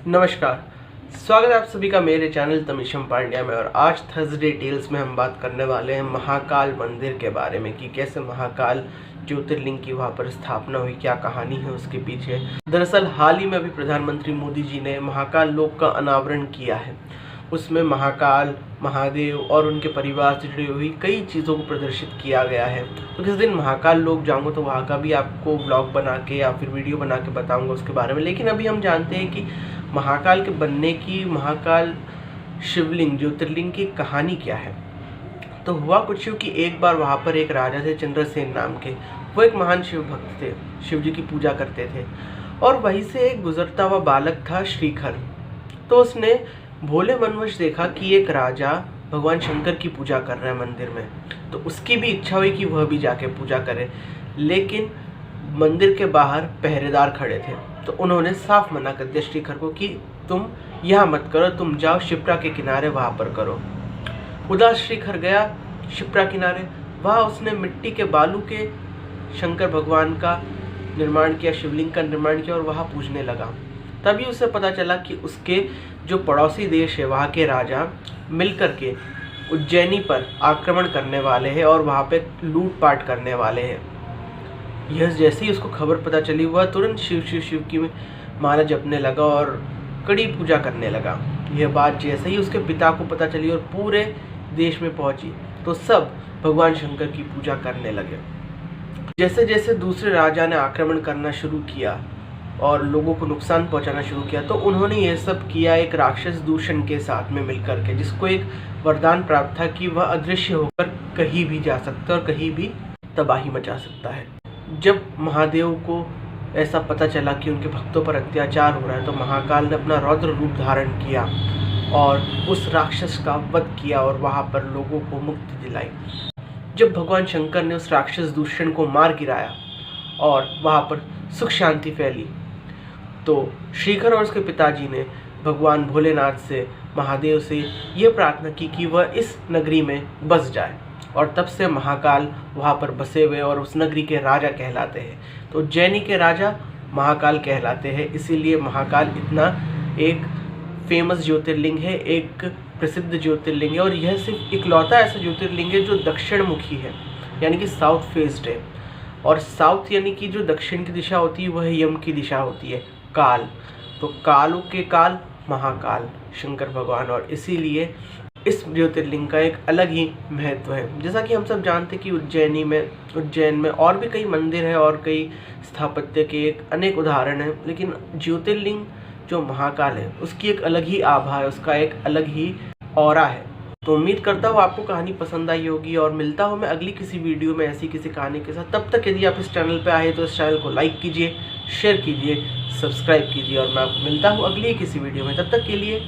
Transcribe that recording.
नमस्कार, स्वागत है आप सभी का मेरे चैनल तमीशम पांड्या में। और आज थर्सडे टेल्स में हम बात करने वाले हैं महाकाल मंदिर के बारे में कि कैसे महाकाल ज्योतिर्लिंग की वहाँ पर स्थापना हुई, क्या कहानी है उसके पीछे। दरअसल हाल ही में अभी प्रधानमंत्री मोदी जी ने महाकाल लोक का अनावरण किया है। उसमें महाकाल, महादेव और उनके परिवार से जुड़ी हुई कई चीज़ों को प्रदर्शित किया गया है। तो किस दिन महाकाल लोक जाऊँगा तो वहाँ का भी आपको ब्लॉग बना के या फिर वीडियो बना के बताऊँगा उसके बारे में। लेकिन अभी हम जानते हैं कि महाकाल के बनने की, महाकाल शिवलिंग ज्योतिर्लिंग की कहानी क्या है। तो हुआ कुछ यूँ कि एक बार वहाँ पर एक राजा थे चंद्रसेन नाम के। वो एक महान शिव भक्त थे, शिव जी की पूजा करते थे। और वहीं से एक गुजरता हुआ बालक था श्रीखर। तो उसने भोले मनवश देखा कि एक राजा भगवान शंकर की पूजा कर रहा है मंदिर में। तो उसकी भी इच्छा हुई कि वह भी जाके पूजा करे। लेकिन मंदिर के बाहर पहरेदार खड़े थे, तो उन्होंने साफ मना कर दिया श्रीखर को कि तुम यहाँ मत करो, तुम जाओ शिप्रा के किनारे वहाँ पर करो। उदास श्रीखर गया शिप्रा किनारे। वहाँ उसने मिट्टी के बालू के शंकर भगवान का निर्माण किया, शिवलिंग का निर्माण किया और वहाँ पूजने लगा। तभी उसे पता चला कि उसके जो पड़ोसी देश है वहाँ के राजा मिलकर के उज्जैनी पर आक्रमण करने वाले हैं और वहाँ पे लूटपाट करने वाले हैं। यह जैसे ही उसको खबर पता चली, वह तुरंत शिव शिव शिव की माला जपने लगा और कड़ी पूजा करने लगा। यह बात जैसे ही उसके पिता को पता चली और पूरे देश में पहुंची, तो सब भगवान शंकर की पूजा करने लगे। जैसे जैसे दूसरे राजा ने आक्रमण करना शुरू किया और लोगों को नुकसान पहुंचाना शुरू किया, तो उन्होंने यह सब किया एक राक्षस दूषण के साथ में मिलकर के, जिसको एक वरदान प्राप्त था कि वह अदृश्य होकर कहीं भी जा सकता है और कहीं भी तबाही मचा सकता है। जब महादेव को ऐसा पता चला कि उनके भक्तों पर अत्याचार हो रहा है, तो महाकाल ने अपना रौद्र रूप धारण किया और उस राक्षस का वध किया और वहाँ पर लोगों को मुक्ति दिलाई। जब भगवान शंकर ने उस राक्षस दूषण को मार गिराया और वहाँ पर सुख शांति फैली, तो श्रीखर और उसके पिताजी ने भगवान भोलेनाथ से, महादेव से ये प्रार्थना की कि वह इस नगरी में बस जाए। और तब से महाकाल वहाँ पर बसे हुए और उस नगरी के राजा कहलाते हैं। तो उज्जैनी के राजा महाकाल कहलाते हैं। इसीलिए महाकाल इतना एक फेमस ज्योतिर्लिंग है, एक प्रसिद्ध ज्योतिर्लिंग है। और यह सिर्फ इकलौता ऐसा ज्योतिर्लिंग है जो दक्षिण मुखी है, यानी कि साउथ फेस्ड है। और साउथ यानी कि जो दक्षिण की दिशा होती है वह यम की दिशा होती है, काल। तो कालों के काल महाकाल शंकर भगवान, और इसीलिए इस ज्योतिर्लिंग का एक अलग ही महत्व है। जैसा कि हम सब जानते हैं कि उज्जैन में और भी कई मंदिर हैं और कई स्थापत्य के एक अनेक उदाहरण हैं, लेकिन ज्योतिर्लिंग जो महाकाल है उसकी एक अलग ही आभा है, उसका एक अलग ही ऑरा है। तो उम्मीद करता हूँ आपको कहानी पसंद आई होगी और मिलता हूँ मैं अगली किसी वीडियो में ऐसी किसी कहानी के साथ। तब तक यदि आप इस चैनल पर आए तो इस चैनल को लाइक कीजिए, शेयर कीजिए, सब्सक्राइब कीजिए और मैं आपको मिलता हूँ अगली किसी वीडियो में। तब तक के लिए